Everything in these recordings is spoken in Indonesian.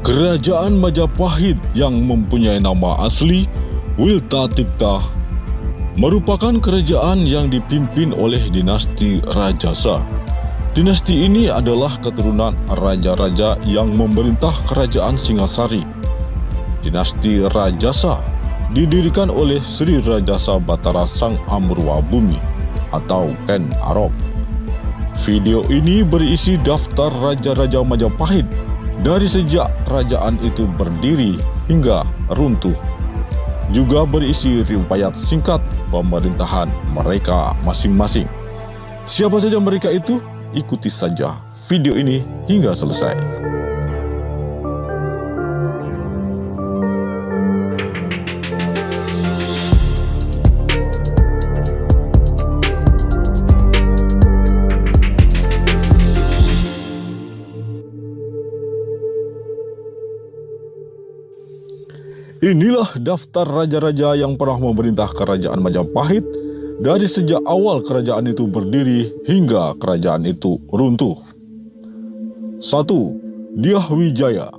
Kerajaan Majapahit yang mempunyai nama asli Wirtatigta merupakan kerajaan yang dipimpin oleh dinasti Rajasa. Dinasti ini adalah keturunan raja-raja yang memerintah kerajaan Singasari. Dinasti Rajasa didirikan oleh Sri Rajasa Batara Sang Amurwabumi atau Ken Arok. Video ini berisi daftar raja-raja Majapahit dari sejak kerajaan itu berdiri hingga runtuh. Juga berisi riwayat singkat pemerintahan mereka masing-masing. Siapa saja mereka itu? Ikuti saja video ini hingga selesai. Inilah daftar raja-raja yang pernah memerintah kerajaan Majapahit dari sejak awal kerajaan itu berdiri hingga kerajaan itu runtuh. 1. Dyah Wijaya.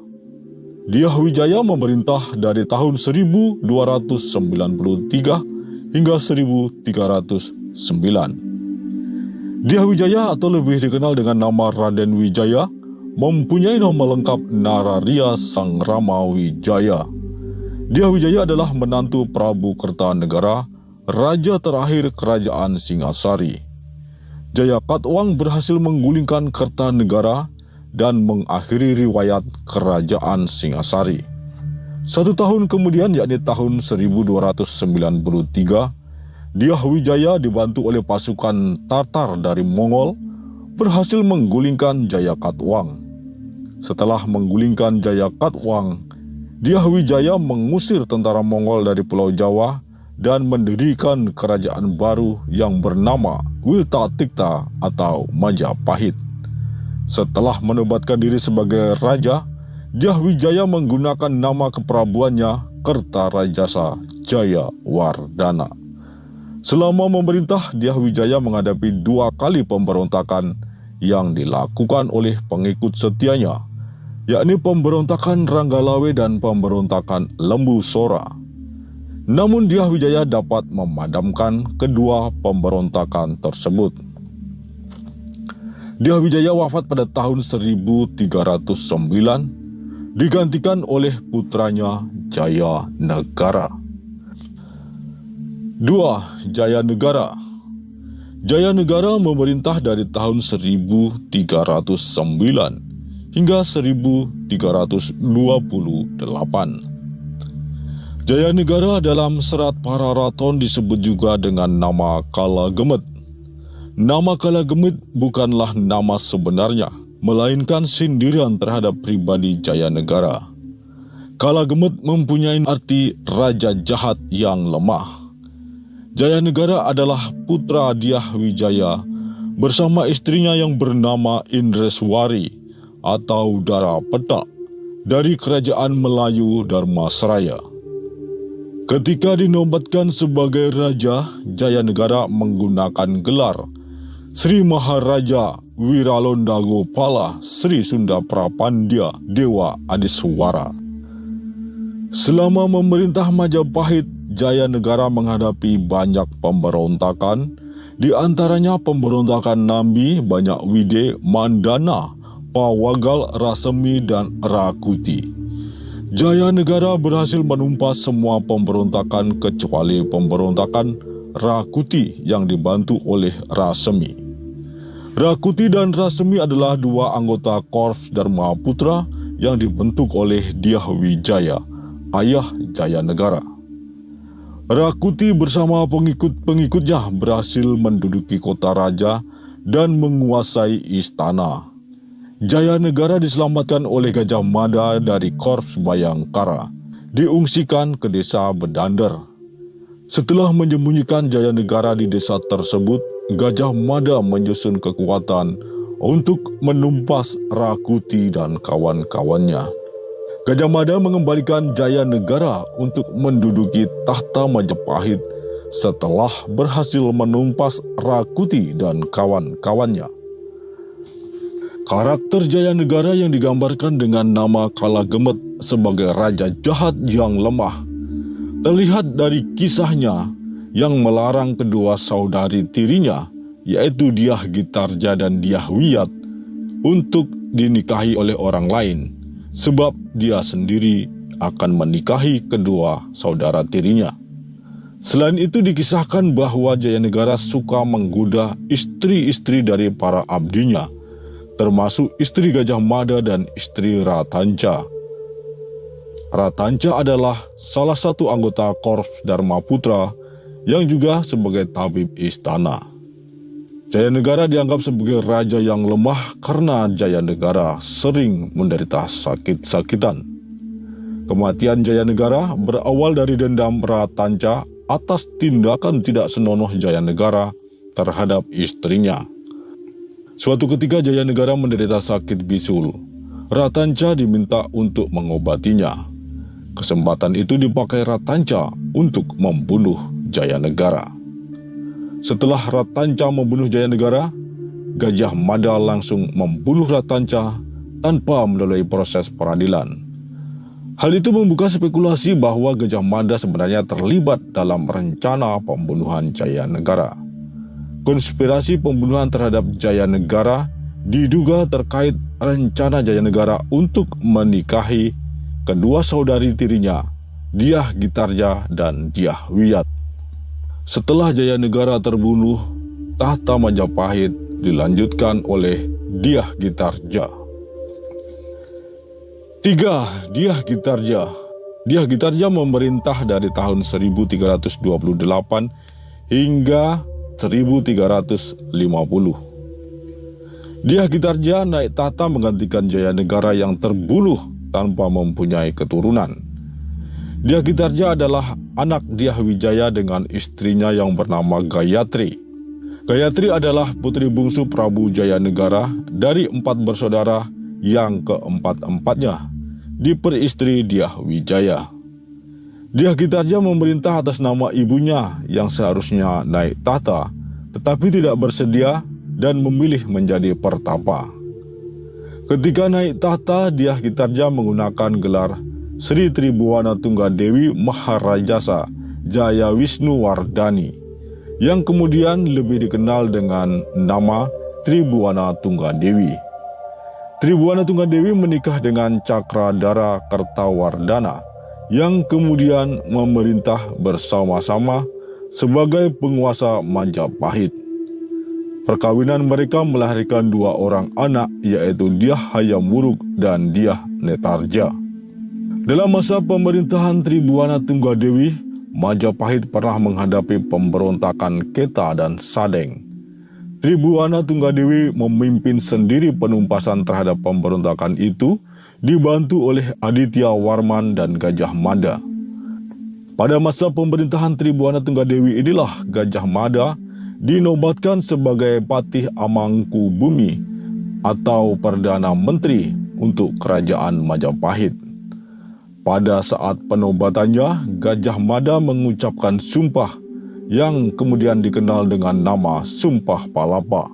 Dyah Wijaya memerintah dari tahun 1293 hingga 1309. Dyah Wijaya atau lebih dikenal dengan nama Raden Wijaya mempunyai nama lengkap Nararia Sang Rama Wijaya. Dyah Wijaya adalah menantu Prabu Kertanegara, raja terakhir kerajaan Singasari. Jayakatwang berhasil menggulingkan Kertanegara dan mengakhiri riwayat kerajaan Singasari. 1 tahun kemudian, yakni tahun 1293, Dyah Wijaya dibantu oleh pasukan Tatar dari Mongol berhasil menggulingkan Jayakatwang. Setelah menggulingkan Jayakatwang, Dyah Wijaya mengusir tentara Mongol dari Pulau Jawa dan mendirikan kerajaan baru yang bernama Wirtatigta atau Majapahit. Setelah menobatkan diri sebagai raja, Dyah Wijaya menggunakan nama keprabuannya Kertarajasa Jayawardhana. Selama memerintah, Dyah Wijaya menghadapi 2 kali pemberontakan yang dilakukan oleh pengikut setianya, yakni pemberontakan Ranggalawe dan pemberontakan Lembu Sora. Namun Dyah Wijaya dapat memadamkan kedua pemberontakan tersebut. Dyah Wijaya wafat pada tahun 1309, digantikan oleh putranya Jayanegara. 2. Jayanegara. Jayanegara memerintah dari tahun 1309 hingga 1328. Jayanegara dalam serat Pararaton disebut juga dengan nama Kalagemet. Nama Kalagemet bukanlah nama sebenarnya, melainkan sindiran terhadap pribadi Jayanegara. Kalagemet mempunyai arti raja jahat yang lemah. Jayanegara adalah putra Dyah Wijaya bersama istrinya yang bernama Indreswari atau Dara Petak dari kerajaan Melayu Dharmasraya. Ketika dinobatkan sebagai raja, Jayanegara menggunakan gelar Sri Maharaja Wiralondagopala Sri Sunda Prapandya Dewa Adiswara. Selama memerintah Majapahit, Jayanegara menghadapi banyak pemberontakan, di antaranya pemberontakan Nambi, Banyakwide, Mandana, Pawagal, Rasemi, dan Rakuti. Jayanegara berhasil menumpas semua pemberontakan kecuali pemberontakan Rakuti yang dibantu oleh Rasemi. Rakuti dan Rasemi adalah 2 anggota Korps Dharmaputra yang dibentuk oleh Dyah Wijaya, ayah Jayanegara. Rakuti bersama pengikut-pengikutnya berhasil menduduki kota raja dan menguasai istana. Jayanegara diselamatkan oleh Gajah Mada dari Korps Bayangkara, diungsikan ke desa Bedander. Setelah menyembunyikan Jayanegara di desa tersebut, Gajah Mada menyusun kekuatan untuk menumpas Rakuti dan kawan-kawannya. Gajah Mada mengembalikan Jayanegara untuk menduduki tahta Majapahit setelah berhasil menumpas Rakuti dan kawan-kawannya. Karakter Jayanegara yang digambarkan dengan nama Kalagemet sebagai raja jahat yang lemah terlihat dari kisahnya yang melarang kedua saudari tirinya, yaitu Dyah Gitarja dan Dyah Wiyat, untuk dinikahi oleh orang lain, sebab dia sendiri akan menikahi kedua saudara tirinya. Selain itu dikisahkan bahwa Jayanegara suka menggoda istri-istri dari para abdinya, termasuk istri Gajah Mada dan istri Ratanca. Ratanca adalah salah satu anggota Korps Dharma Putra yang juga sebagai tabib istana. Jayanegara dianggap sebagai raja yang lemah karena Jayanegara sering menderita sakit-sakitan. Kematian Jayanegara berawal dari dendam Ratanca atas tindakan tidak senonoh Jayanegara terhadap istrinya. Suatu ketika Jayanegara menderita sakit bisul. Ratanca diminta untuk mengobatinya. Kesempatan itu dipakai Ratanca untuk membunuh Jayanegara. Setelah Ratanca membunuh Jayanegara, Gajah Mada langsung membunuh Ratanca tanpa melalui proses peradilan. Hal itu membuka spekulasi bahwa Gajah Mada sebenarnya terlibat dalam rencana pembunuhan Jayanegara. Konspirasi pembunuhan terhadap Jayanegara diduga terkait rencana Jayanegara untuk menikahi kedua saudari tirinya, Dyah Gitarja dan Dyah Wiyat. Setelah Jayanegara terbunuh, tahta Majapahit dilanjutkan oleh Dyah Gitarja. 3. Dyah Gitarja. Dyah Gitarja memerintah dari tahun 1328 hingga 1350. Dyah Gitarja naik tahta menggantikan Jayanegara yang terbunuh tanpa mempunyai keturunan. Dyah Gitarja adalah anak Dyah Wijaya dengan istrinya yang bernama Gayatri. Gayatri adalah putri bungsu Prabu Jayanegara dari 4 bersaudara yang keempat-empatnya diperistri Dyah Wijaya. Dyah Gitarja memerintah atas nama ibunya yang seharusnya naik tahta, tetapi tidak bersedia dan memilih menjadi pertapa. Ketika naik tahta, Dyah Gitarja menggunakan gelar Sri Tribuana Tunggadewi Maharajasa Jaya Wisnu Wardani, yang kemudian lebih dikenal dengan nama Tribuana Tunggadewi. Tribuana Tunggadewi menikah dengan Cakradara Kertawardana, yang kemudian memerintah bersama-sama sebagai penguasa Majapahit. Perkawinan mereka melahirkan 2 orang anak, yaitu Dyah Hayam Wuruk dan Dyah Netarja. Dalam masa pemerintahan Tribuana Tunggadewi, Majapahit pernah menghadapi pemberontakan Keta dan Sadeng. Tribuana Tunggadewi memimpin sendiri penumpasan terhadap pemberontakan itu, dibantu oleh Aditya Warman dan Gajah Mada. Pada masa pemerintahan Tribuana Tunggadewi inilah Gajah Mada dinobatkan sebagai Patih Amangku Bumi atau Perdana Menteri untuk Kerajaan Majapahit. Pada saat penobatannya, Gajah Mada mengucapkan sumpah yang kemudian dikenal dengan nama Sumpah Palapa.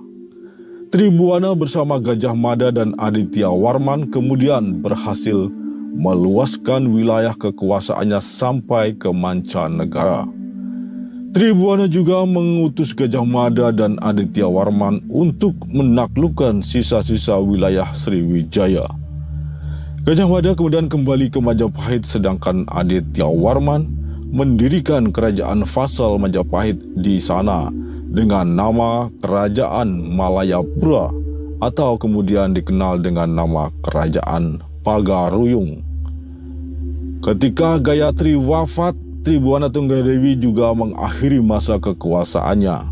Tribuana bersama Gajah Mada dan Aditya Warman kemudian berhasil meluaskan wilayah kekuasaannya sampai ke mancanegara. Tribuana juga mengutus Gajah Mada dan Aditya Warman untuk menaklukkan sisa-sisa wilayah Sriwijaya. Gajah Mada kemudian kembali ke Majapahit, sedangkan Aditya Warman mendirikan kerajaan vasal Majapahit di sana dengan nama Kerajaan Malayapura atau kemudian dikenal dengan nama Kerajaan Pagaruyung. Ketika Gayatri wafat, Tribuana Tunggadewi juga mengakhiri masa kekuasaannya.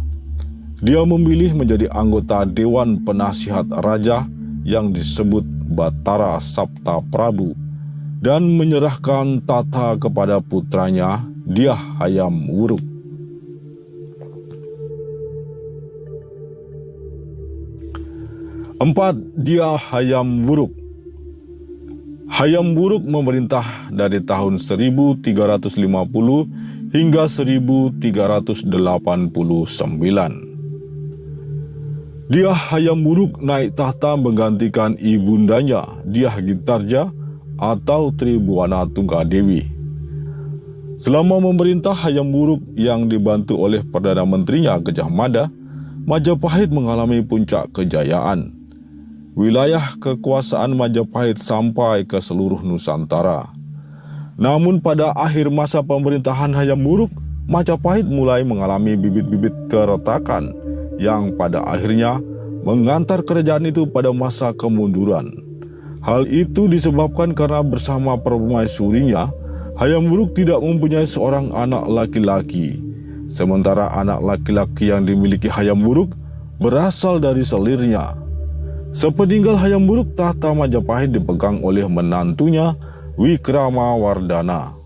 Dia memilih menjadi anggota Dewan Penasihat Raja yang disebut Batara Sapta Prabu dan menyerahkan tata kepada putranya Dyah Hayam Wuruk. 4. Dyah Hayam Wuruk. Hayam Wuruk memerintah dari tahun 1350 hingga 1389. Dyah Hayam Wuruk naik tahta menggantikan ibundanya, Dyah Gintarja atau Tribuana Tunggadewi. Selama memerintah Hayam Wuruk yang dibantu oleh Perdana Menterinya Gajah Mada, Majapahit mengalami puncak kejayaan. Wilayah kekuasaan Majapahit sampai ke seluruh Nusantara. Namun pada akhir masa pemerintahan Hayam Wuruk, Majapahit mulai mengalami bibit-bibit keretakan yang pada akhirnya mengantar kerajaan itu pada masa kemunduran. Hal itu disebabkan karena bersama permaisurinya, Hayam Wuruk tidak mempunyai seorang anak laki-laki. Sementara anak laki-laki yang dimiliki Hayam Wuruk berasal dari selirnya. Sepeninggal Hayam Wuruk, tahta Majapahit dipegang oleh menantunya Wikramawardhana.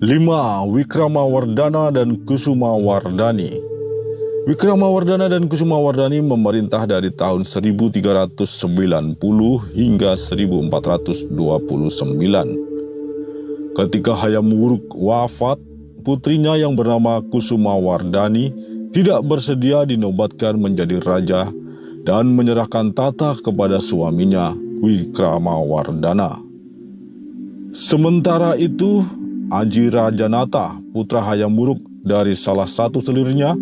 5. Wikramawardhana dan Kusumawardhani. Wikramawardhana dan Kusumawardhani memerintah dari tahun 1390 hingga 1429. Ketika Hayam Wuruk wafat, putrinya yang bernama Kusumawardhani tidak bersedia dinobatkan menjadi raja dan menyerahkan tahta kepada suaminya Wikramawardhana. Sementara itu, Aji Rajanata, putra Hayam Wuruk dari salah satu selirnya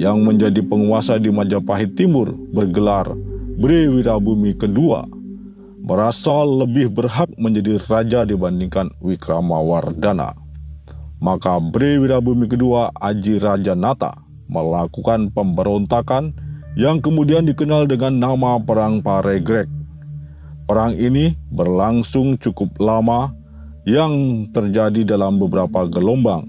yang menjadi penguasa di Majapahit Timur, bergelar Bre Wirabumi kedua, merasa lebih berhak menjadi raja dibandingkan Wikramawardhana. Maka Bre Wirabumi kedua, Aji Rajanata, melakukan pemberontakan yang kemudian dikenal dengan nama Perang Paregreg. Perang ini berlangsung cukup lama yang terjadi dalam beberapa gelombang.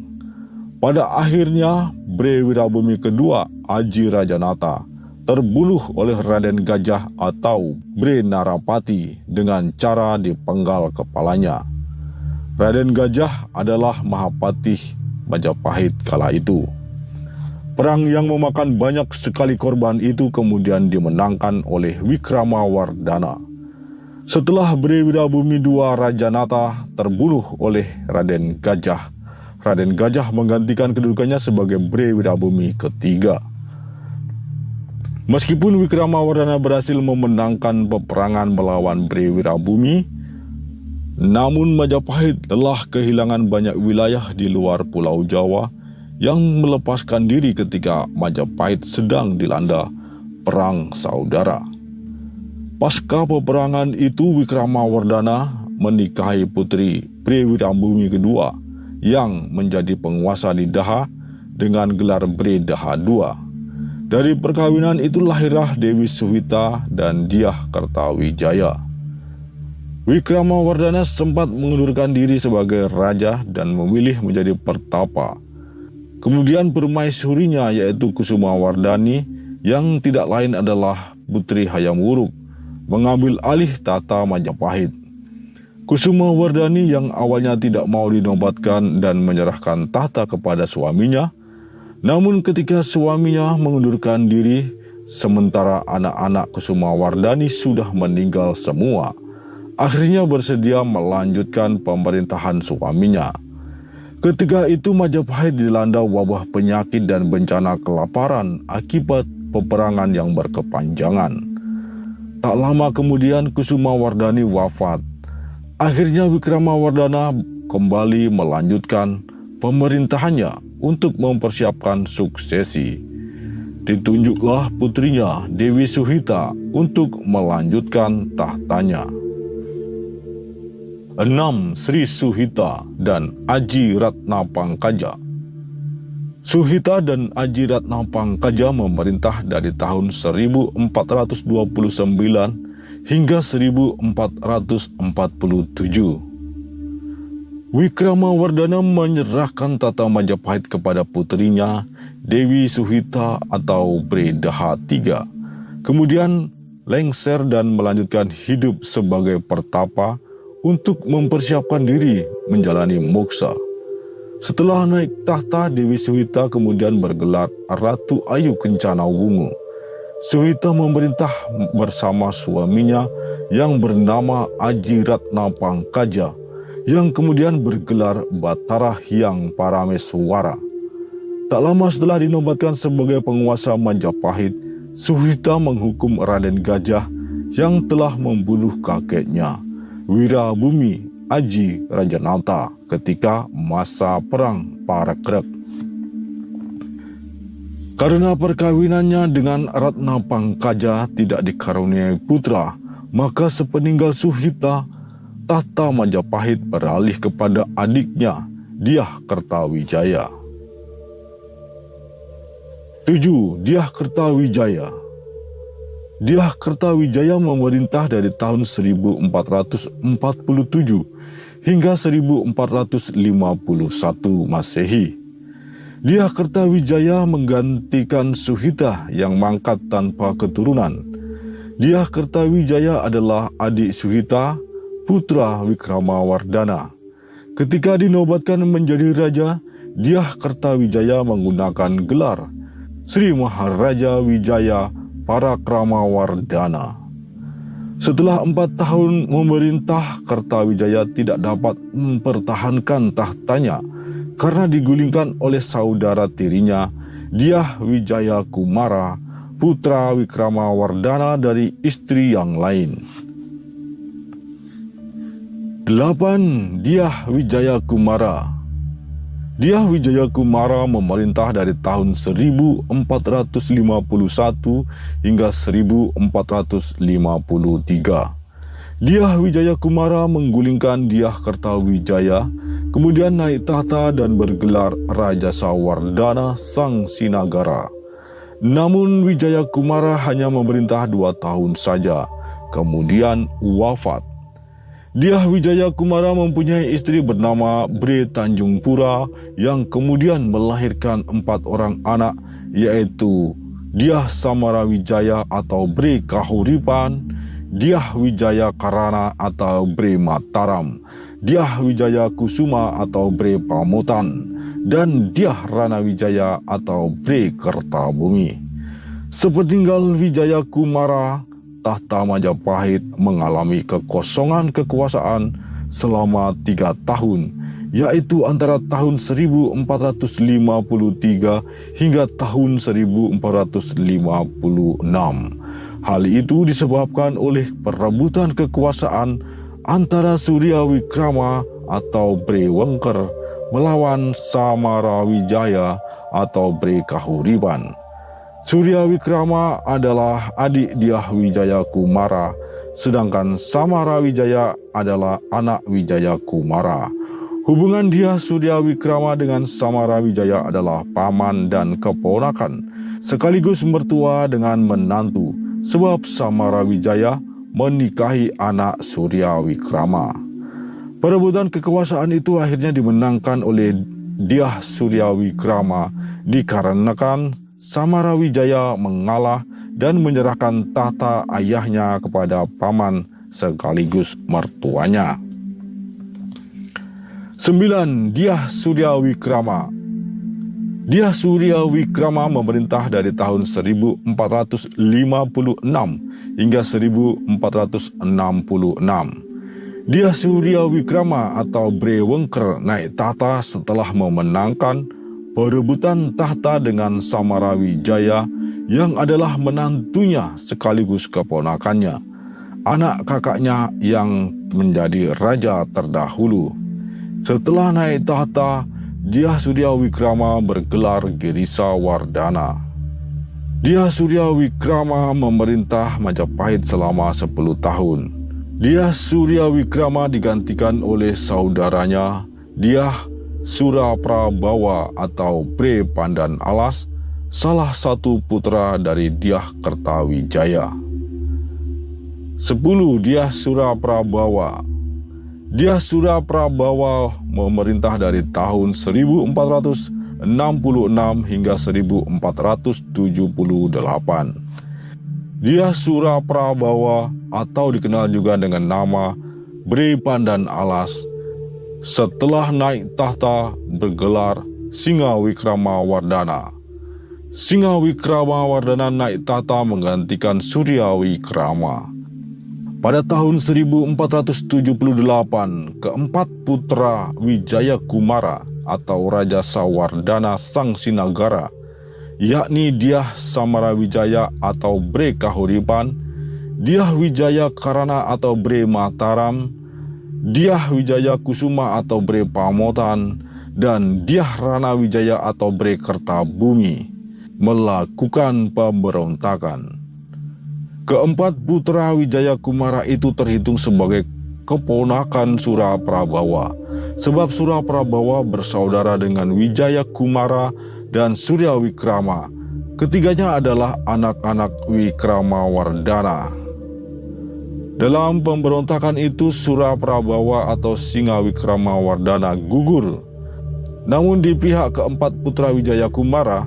Pada akhirnya, Bre Wirabumi kedua, Aji Rajanata, terbunuh oleh Raden Gajah atau Bre Narapati dengan cara dipenggal kepalanya. Raden Gajah adalah Mahapatih Majapahit kala itu. Perang yang memakan banyak sekali korban itu kemudian dimenangkan oleh Wikramawardhana. Setelah Bre Wirabumi II Rajanata terbunuh oleh Raden Gajah, Raden Gajah menggantikan kedudukannya sebagai Bre Wirabumi ketiga. Meskipun Wikramawardhana berhasil memenangkan peperangan melawan Bre Wirabumi, namun Majapahit telah kehilangan banyak wilayah di luar Pulau Jawa yang melepaskan diri ketika Majapahit sedang dilanda perang saudara. Pasca peperangan itu, Wikramawardhana menikahi putri Bre Wirabumi kedua yang menjadi penguasa di Daha dengan gelar Bre Daha II. Dari perkawinan itu lahirlah Dewi Suhita dan Dyah Kertawijaya. Wikramawardhana sempat mengundurkan diri sebagai raja dan memilih menjadi pertapa. Kemudian permaisurinya yaitu Kusumawardhani yang tidak lain adalah putri Hayam Wuruk mengambil alih tahta Majapahit. Kusumawardhani yang awalnya tidak mau dinobatkan dan menyerahkan tahta kepada suaminya, namun ketika suaminya mengundurkan diri, sementara anak-anak Kusumawardhani sudah meninggal semua, akhirnya bersedia melanjutkan pemerintahan suaminya. Ketika itu Majapahit dilanda wabah penyakit dan bencana kelaparan akibat peperangan yang berkepanjangan. Tak lama kemudian Kusumawardhani wafat. Akhirnya Wikramawardhana kembali melanjutkan pemerintahannya untuk mempersiapkan suksesi. Ditunjuklah putrinya Dewi Suhita untuk melanjutkan tahtanya. 6. Sri Suhita dan Aji Ratnapangkaja. Suhita dan Aji Ratnapangkaja memerintah dari tahun 1429 hingga 1447. Wikramawardhana menyerahkan tata Majapahit kepada putrinya Dewi Suhita atau Bre Daha III. Kemudian lengser dan melanjutkan hidup sebagai pertapa untuk mempersiapkan diri menjalani moksa. Setelah naik tahta, Dewi Suhita kemudian bergelar Ratu Ayu Kencana Wungu. Suhita memerintah bersama suaminya yang bernama Aji Ratnapangkaja, yang kemudian bergelar Batara Hyang Parameswara. Tak lama setelah dinobatkan sebagai penguasa Majapahit, Suhita menghukum Raden Gajah yang telah membunuh kakeknya, Wirabumi Aji Rajanata, ketika masa perang Parakrek. Karena perkawinannya dengan Ratna Pangkaja tidak dikaruniai putra, maka sepeninggal Suhita, tahta Majapahit beralih kepada adiknya, Dyah Kertawijaya. 7. Dyah Kertawijaya. Dyah Kertawijaya memerintah dari tahun 1447 hingga 1451 Masehi. Dyah Kertawijaya menggantikan Suhita yang mangkat tanpa keturunan. Dyah Kertawijaya adalah adik Suhita, putra Wikramawardhana. Ketika dinobatkan menjadi raja, Dyah Kertawijaya menggunakan gelar Sri Maharaja Wijaya Parakramawardhana. Setelah 4 tahun memerintah, Kertawijaya tidak dapat mempertahankan tahtanya karena digulingkan oleh saudara tirinya, Dyah Wijaya Kumara, putra Wikramawardhana dari istri yang lain. 8. Dyah Wijaya Kumara. Dyah Wijaya Kumara memerintah dari tahun 1451 hingga 1453. Dyah Wijaya Kumara menggulingkan Dyah Kertawijaya, kemudian naik tahta dan bergelar Raja Sawardhana Sang Sinagara. Namun Wijaya Kumara hanya memerintah 2 tahun saja, kemudian wafat. Dyah Wijaya Kumara mempunyai istri bernama Bre Tanjung Pura yang kemudian melahirkan 4 orang anak, yaitu Dyah Samarawijaya atau Bre Kahuripan, Dyah Wijaya Karana atau Bre Mataram, Dyah Wijaya Kusuma atau Bre Pamotan, dan Dyah Ranawijaya atau Bre Kertabumi. Sepeninggal Wijaya Kumara, tahta Majapahit mengalami kekosongan kekuasaan selama 3 tahun, yaitu antara tahun 1453 hingga tahun 1456. Hal itu disebabkan oleh perebutan kekuasaan antara Surya Wikrama atau Bre Wengker melawan Samarawijaya atau Bre Kahuripan. Surya Wikrama adalah adik Dyah Wijaya Kumara, sedangkan Samarawijaya adalah anak Wijaya Kumara. Hubungan Dyah Surya Wikrama dengan Samarawijaya adalah paman dan keponakan, sekaligus mertua dengan menantu, sebab Samarawijaya menikahi anak Surya Wikrama. Perebutan kekuasaan itu akhirnya dimenangkan oleh Dyah Surya Wikrama dikarenakan Samarawijaya mengalah dan menyerahkan tahta ayahnya kepada paman sekaligus mertuanya. 9. Dyah Surya Wikrama. Dyah Surya Wikrama memerintah dari tahun 1456 hingga 1466. Dyah Surya Wikrama atau Bre Wengker naik tahta setelah memenangkan perebutan tahta dengan Samarawijaya yang adalah menantunya sekaligus keponakannya, anak kakaknya yang menjadi raja terdahulu. Setelah naik tahta, Dyah Surya Wikrama bergelar Girisawardhana. Dyah Surya Wikrama memerintah Majapahit selama 10 tahun. Dyah Surya Wikrama digantikan oleh saudaranya Dyah Suraprabawa atau Bre Pandan Alas, salah satu putra dari Dyah Kertawijaya. 10. Dyah Suraprabawa. Dyah Suraprabawa memerintah dari tahun 1466 hingga 1478. Dyah Suraprabawa atau dikenal juga dengan nama Bre Pandan Alas, setelah naik tahta bergelar Singa Wikramawardhana. Singa Wikramawardhana naik tahta menggantikan Surya Wikrama. Pada tahun 1478, keempat putra Wijaya Kumara atau Raja Sawardana Sang Sinagara, yakni Dyah Samarawijaya atau Bre Kahuripan, Dyah Wijaya Karana atau Bre Mataram, Dyah Wijaya Kusuma atau Bre Pamotan, dan Dyah Ranawijaya atau Bre Kertabumi melakukan pemberontakan. Keempat putra Wijaya Kumara itu terhitung sebagai keponakan Suraprabawa, sebab Suraprabawa bersaudara dengan Wijaya Kumara dan Surya Wikrama. Ketiganya adalah anak-anak Wikramawardhana. Dalam pemberontakan itu Suraprabawa atau Singa Wikramawardhana gugur. Namun di pihak keempat putra Wijaya Kumara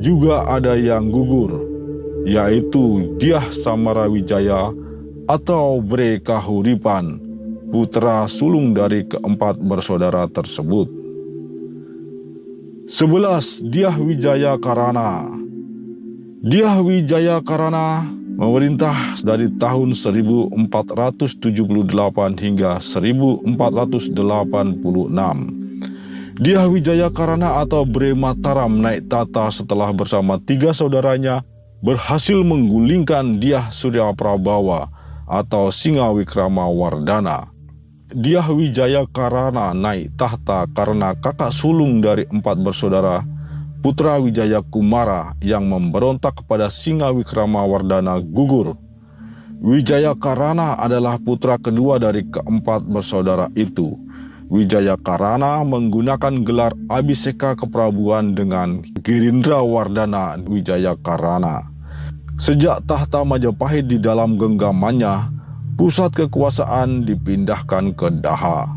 juga ada yang gugur, yaitu Dyah Samarawijaya atau Bre Kahuripan, putra sulung dari keempat bersaudara tersebut. 11. Dyah Wijaya Karana. Dyah Wijaya Karana memerintah dari tahun 1478 hingga 1486. Dyah Wijaya Karana atau Bre Mataram naik tata setelah bersama 3 saudaranya berhasil menggulingkan Dyah Suryaprabawa atau Singa Wikramawardhana. Dyah Wijaya Karana naik tahta karena kakak sulung dari 4 bersaudara putra Wijaya Kumara yang memberontak kepada Singa Wikramawardhana gugur. Wijaya Karana adalah putra kedua dari keempat bersaudara itu. Wijaya Karana menggunakan gelar Abhiseka Keprabuan dengan Girindrawardhana Wijaya Karana. Sejak tahta Majapahit di dalam genggamannya, pusat kekuasaan dipindahkan ke Daha.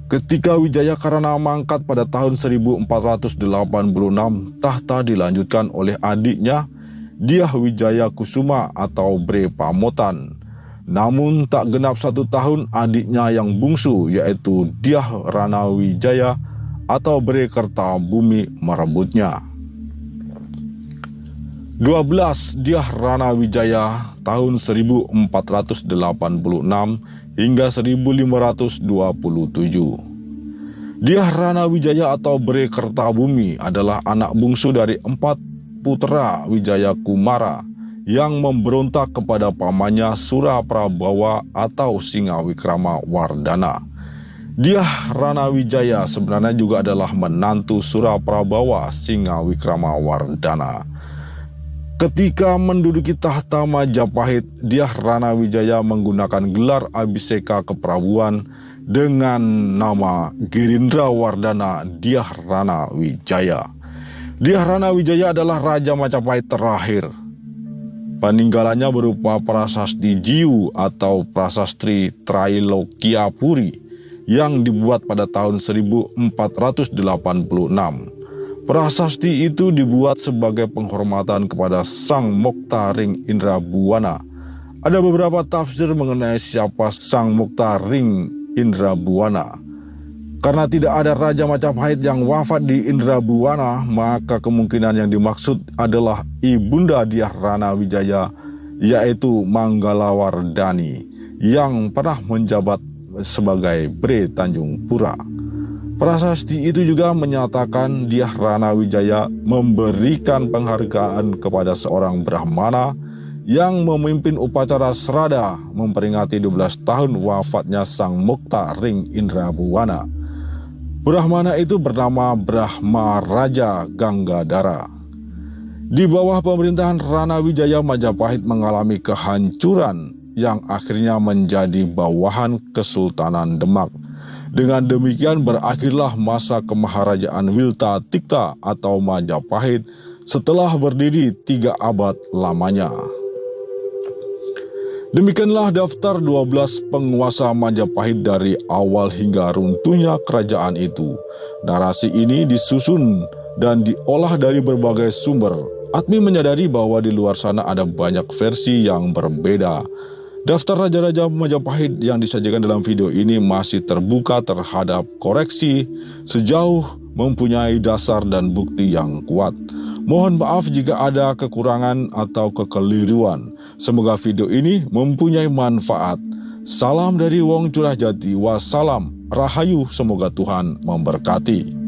Ketika Wijaya Karana mangkat pada tahun 1486, tahta dilanjutkan oleh adiknya Dyah Wijaya Kusuma atau Bre Pamotan. Namun tak genap 1 tahun adiknya yang bungsu yaitu Dyah Ranawijaya atau Bre Kertabumi merebutnya. 12. Dyah Ranawijaya tahun 1486 hingga 1527. Dyah Ranawijaya atau Bre Kertabumi adalah anak bungsu dari 4 putra Wijaya Kumara yang memberontak kepada pamannya Suraprabawa atau Singa Wikramawardhana. Dyah Ranawijaya sebenarnya juga adalah menantu Suraprabawa Singa Wikramawardhana. Ketika menduduki tahta Majapahit, Dyah Ranawijaya menggunakan gelar Abhiseka Keprabuan dengan nama Girindrawardhana Dyah Ranawijaya. Dyah Ranawijaya adalah Raja Majapahit terakhir. Peninggalannya berupa prasasti Jiwu atau prasasti Trailokyapuri yang dibuat pada tahun 1486. Prasasti itu dibuat sebagai penghormatan kepada Sang Moktaring Indrabuana. Ada beberapa tafsir mengenai siapa Sang Moktaring Indrabuana. Karena tidak ada Raja Majapahit yang wafat di Indrabuana, maka kemungkinan yang dimaksud adalah Ibunda Dyah Ranawijaya, yaitu Manggalawardhani, yang pernah menjabat sebagai Bre Tanjung Pura. Prasasti itu juga menyatakan Dyah Ranawijaya memberikan penghargaan kepada seorang Brahmana yang memimpin upacara srada memperingati 12 tahun wafatnya Sang Moktaring Indrabuana. Brahmana itu bernama Brahma Raja Ganggadara. Di bawah pemerintahan Ranawijaya, Majapahit mengalami kehancuran yang akhirnya menjadi bawahan Kesultanan Demak. Dengan demikian berakhirlah masa kemaharajaan Wilta Tikta atau Majapahit setelah berdiri 3 abad lamanya. Demikianlah daftar 12 penguasa Majapahit dari awal hingga runtuhnya kerajaan itu. Narasi ini disusun dan diolah dari berbagai sumber. Admi menyadari bahwa di luar sana ada banyak versi yang berbeda. Daftar raja-raja Majapahit yang disajikan dalam video ini masih terbuka terhadap koreksi sejauh mempunyai dasar dan bukti yang kuat. Mohon maaf jika ada kekurangan atau kekeliruan. Semoga video ini mempunyai manfaat. Salam dari Wong Curah Jati. Wassalam. Rahayu. Semoga Tuhan memberkati.